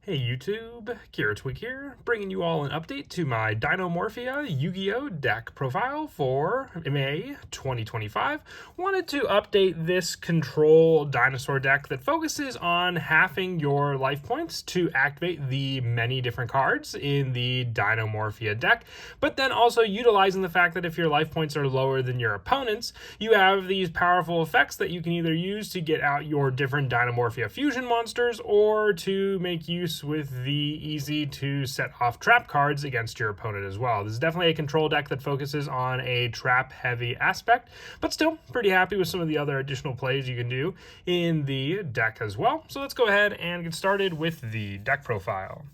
Hey YouTube, Twig here, bringing you all an update to my Dinomorphia Yugioh deck profile for May 2025. Wanted to update this control dinosaur deck that focuses on halving your life points to activate the many different cards in the Dinomorphia deck, but then also utilizing the fact that if your life points are lower than your opponents, you have these powerful effects that you can either use to get out your different Dinomorphia fusion monsters or to make use with the easy to set off trap cards against your opponent as well. This is definitely a control deck that focuses on a trap heavy aspect, but still pretty happy with some of the other additional plays you can do in the deck as well. So let's go ahead and get started with the deck profile.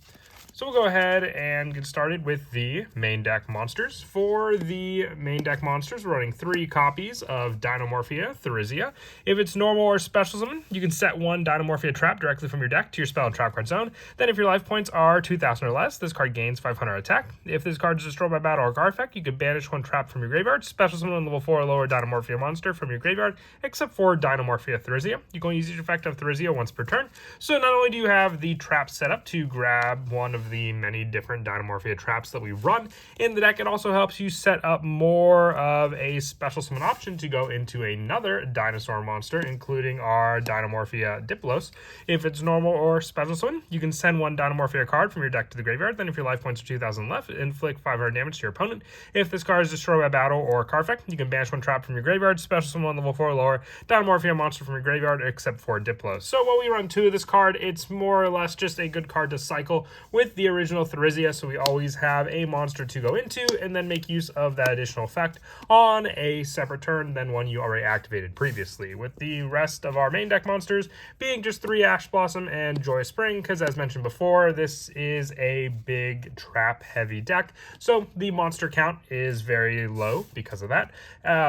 So we'll go ahead and get started with the main deck monsters. For the main deck monsters, we're running 3 copies of Dinomorphia Yugioh. If it's normal or special summon, you can set 1 Dinomorphia trap directly from your deck to your spell and trap card zone. Then if your life points are 2,000 or less, this card gains 500 attack. If this card is destroyed by battle or card effect, you can banish 1 trap from your graveyard, special summon a level 4 or lower Dinomorphia monster from your graveyard, except for Dinomorphia Yugioh. You can only use each effect of Yugioh once per turn. So not only do you have the trap set up to grab one of the many different Dinomorphia traps that we run in the deck, it also helps you set up more of a special summon option to go into another dinosaur monster, including our Dinomorphia Diplos. If it's normal or special summon, you can send 1 Dinomorphia card from your deck to the graveyard. Then if your life points are 2,000 left, inflict 500 damage to your opponent. If this card is destroyed by battle or card effect, you can banish 1 trap from your graveyard, special summon 1 level 4 or lower Dinomorphia monster from your graveyard, except for Diplos. So while we run 2 of this card, it's more or less just a good card to cycle with the original Yugioh, so we always have a monster to go into and then make use of that additional effect on a separate turn than one you already activated previously, with the rest of our main deck monsters being just 3 Ash Blossom and Joyous Spring, because as mentioned before, this is a big trap heavy deck, so the monster count is very low because of that.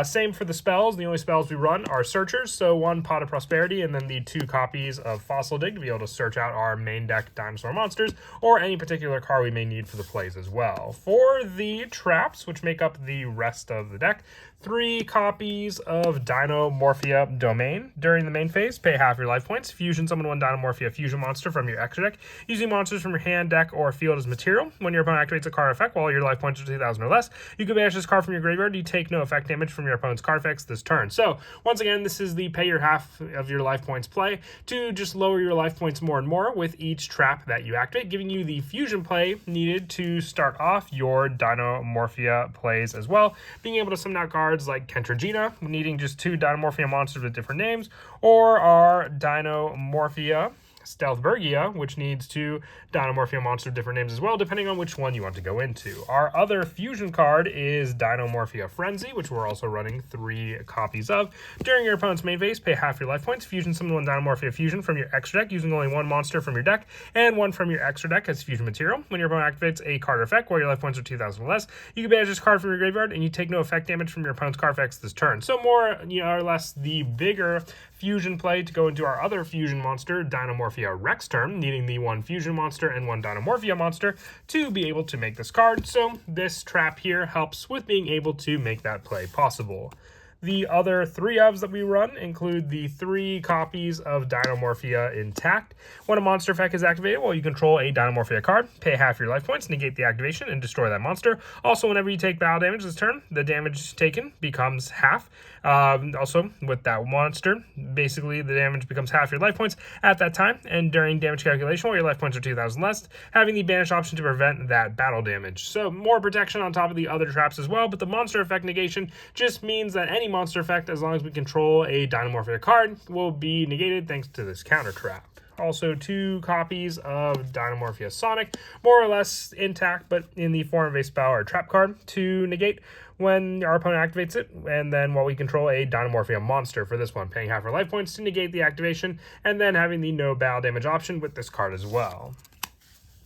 Same for the spells. The only spells we run are Searchers, so 1 Pot of Prosperity and then the 2 copies of Fossil Dig to be able to search out our main deck dinosaur monsters or any particular card we may need for the plays as well. For the traps, which make up the rest of the deck, 3 copies of Dinomorphia Domain. During the main phase, pay half your life points. Fusion summon 1 Dinomorphia fusion monster from your extra deck, using monsters from your hand, deck, or field as material. When your opponent activates a card effect while your life points are 2,000 or less, you can banish this card from your graveyard. You take no effect damage from your opponent's card effects this turn. So, once again, this is the pay your half of your life points play to just lower your life points more and more with each trap that you activate, giving you the fusion play needed to start off your Dinomorphia plays as well. Being able to summon out cards like Kentragina, needing just 2 Dinomorphia monsters with different names, or our Dinomorphia Stealthbergia, which needs 2 Dinomorphia monsters with different names as well, depending on which one you want to go into. Our other fusion card is Dinomorphia Frenzy, which we're also running 3 copies of. During your opponent's main phase, pay half your life points. Fusion summon 1 Dinomorphia Fusion from your extra deck, using only 1 monster from your deck and 1 from your extra deck as fusion material. When your opponent activates a card effect while your life points are 2,000 or less, you can banish this card from your graveyard and you take no effect damage from your opponent's card effects this turn. So more or less the bigger fusion play to go into our other fusion monster, Dinomorphia Rexterm, needing the 1 fusion monster and 1 Dinomorphia monster to be able to make this card. So this trap here helps with being able to make that play possible. The other 3 ofs that we run include the 3 copies of Dinomorphia Intact. When a monster effect is activated while you control a Dinomorphia card, pay half your life points, negate the activation, and destroy that monster. Also, whenever you take battle damage this turn, the damage taken becomes half. Also, with that monster, basically the damage becomes half your life points at that time, and during damage calculation, while your life points are 2,000 less, having the banish option to prevent that battle damage. So, more protection on top of the other traps as well, but the monster effect negation just means that any monster effect, as long as we control a Dinomorphia card, will be negated thanks to this counter trap. Also 2 copies of Dinomorphia Sonic, more or less intact, but in the form of a spell or trap card to negate when our opponent activates it, and then while we control a Dinomorphia monster for this one, paying half our life points to negate the activation, and then having the no battle damage option with this card as well.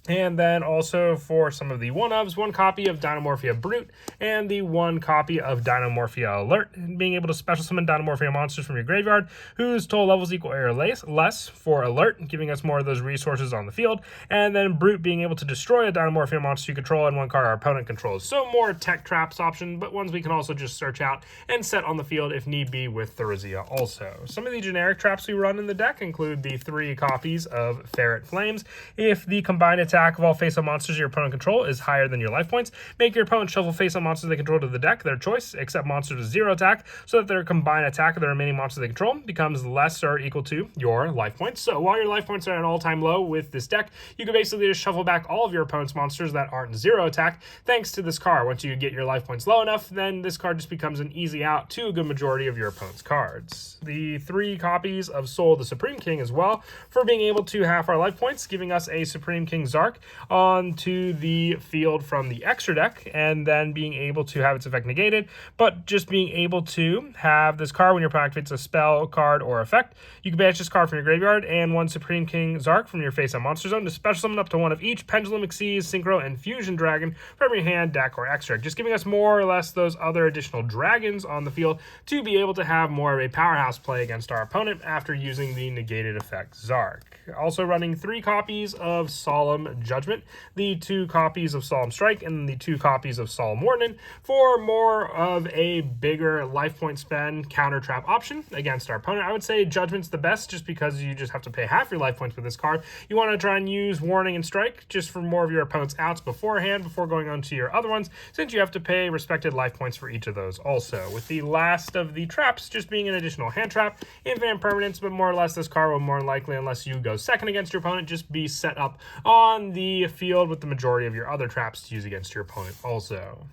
And then also for some of the one-ofs, one copy of Dinomorphia Brute and the one copy of Dinomorphia Alert, being able to special summon Dinomorphia monsters from your graveyard whose total levels equal or less for Alert, giving us more of those resources on the field, and then Brute being able to destroy a Dinomorphia monster you control and one card our opponent controls. So more tech traps option, but ones we can also just search out and set on the field if need be with Therizia also. Some of the generic traps we run in the deck include the 3 copies of Ferret Flames. If the combined attack of all face-up monsters your opponent control is higher than your life points, make your opponent shuffle face-up monsters they control to the deck, their choice, except monsters with 0 attack, so that their combined attack of the remaining monsters they control becomes less or equal to your life points. So while your life points are at an all-time low with this deck, you can basically just shuffle back all of your opponent's monsters that aren't 0 attack thanks to this card. Once you get your life points low enough, then this card just becomes an easy out to a good majority of your opponent's cards. The 3 copies of Soul the Supreme King as well, for being able to half our life points, giving us a Supreme King Zark onto the field from the extra deck, and then being able to have its effect negated, but just being able to have this card when your opponent activates a spell, card, or effect. You can banish this card from your graveyard and one Supreme King Zark from your face-up monster zone to special summon up to one of each Pendulum, Xyz, Synchro, and Fusion Dragon from your hand, deck, or extra deck, just giving us more or less those other additional dragons on the field to be able to have more of a powerhouse play against our opponent after using the negated effect Zark. Also running 3 copies of Solemn Judgment, the 2 copies of Solemn Strike, and the 2 copies of Solemn Warden for more of a bigger life point spend counter trap option against our opponent. I would say Judgment's the best just because you just have to pay half your life points with this card. You want to try and use Warning and Strike just for more of your opponent's outs beforehand before going on to your other ones, since you have to pay respected life points for each of those also. With the last of the traps just being an additional hand trap, infinite permanence, but more or less this card will more than likely, unless you go second against your opponent, just be set up on the field with the majority of your other traps to use against your opponent also.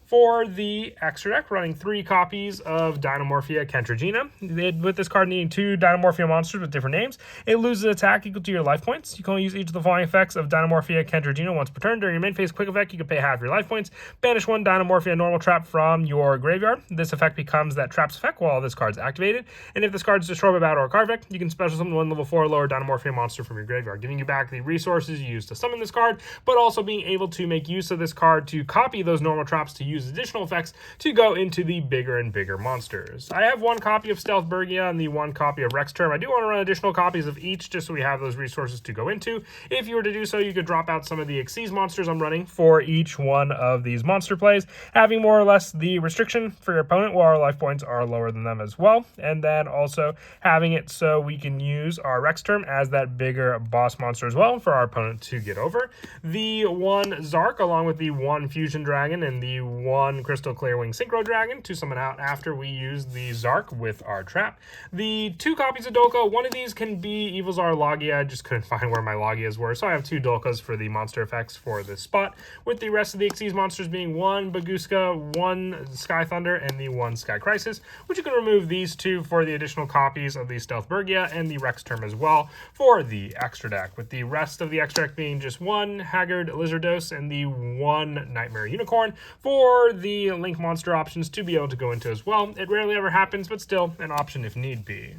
For the extra deck, running 3 copies of Dinomorphia Kentragina. With this card needing 2 Dinomorphia monsters with different names, it loses attack equal to your life points. You can only use each of the following effects of Dinomorphia Kentragina once per turn. During your main phase quick effect, you can pay half your life points. Banish 1 Dinomorphia normal trap from your graveyard. This effect becomes that trap's effect while this card's activated. And if this card is destroyed by battle or card effect, you can special summon 1 level 4 lower Dinomorphia monster from your graveyard, giving you back the resources you used to summon this card, but also being able to make use of this card to copy those normal traps to use additional effects to go into the bigger and bigger monsters. I have 1 copy of Stealth Bergia and the 1 copy of Rex Term. I do want to run additional copies of each just so we have those resources to go into. If you were to do so, you could drop out some of the Xyz monsters I'm running for each one of these monster plays, having more or less the restriction for your opponent while our life points are lower than them as well, and then also having it so we can use our Rex Term as that bigger boss monster as well for our opponent to get over. The 1 Zark along with the 1 Fusion Dragon and the 1 Crystal Clear Wing Synchro Dragon to summon out after we use the Zark with our trap. The 2 copies of Dolka, one of these can be Evilzar Logia. I just couldn't find where my Logias were, so I have 2 Dolkas for the monster effects for this spot, with the rest of the Xyz monsters being 1 Baguska, 1 Sky Thunder, and the 1 Sky Crisis, which you can remove these 2 for the additional copies of the Stealth Bergia and the Rex Term as well for the extra deck, with the rest of the extra deck being just 1 Haggard Lizardos and the 1 Nightmare Unicorn for the Link monster options to be able to go into as well. It rarely ever happens, but still an option if need be.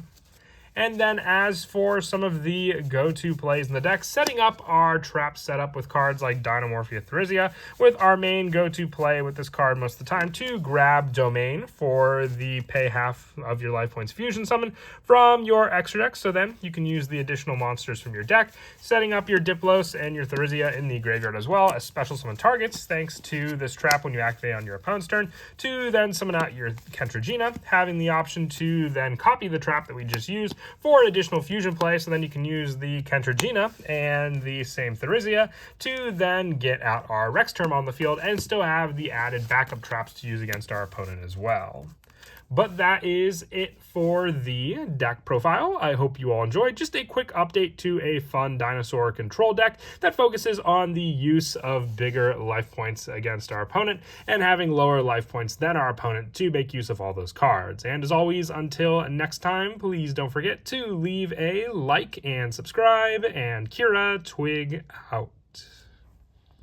And then as for some of the go-to plays in the deck, setting up our trap setup with cards like Dinomorphia Therizia, with our main go-to play with this card most of the time to grab Domain for the pay half of your life points fusion summon from your extra deck, so then you can use the additional monsters from your deck, setting up your Diplos and your Therizia in the graveyard as well as special summon targets thanks to this trap when you activate on your opponent's turn, to then summon out your Kentragina, having the option to then copy the trap that we just used for an additional fusion play, so then you can use the Kentragina and the same Therizia to then get out our Rex Term on the field and still have the added backup traps to use against our opponent as well. But that is it for the deck profile. I hope you all enjoyed. Just a quick update to a fun dinosaur control deck that focuses on the use of bigger life points against our opponent and having lower life points than our opponent to make use of all those cards. And as always, until next time, please don't forget to leave a like and subscribe, and Kira Twig out.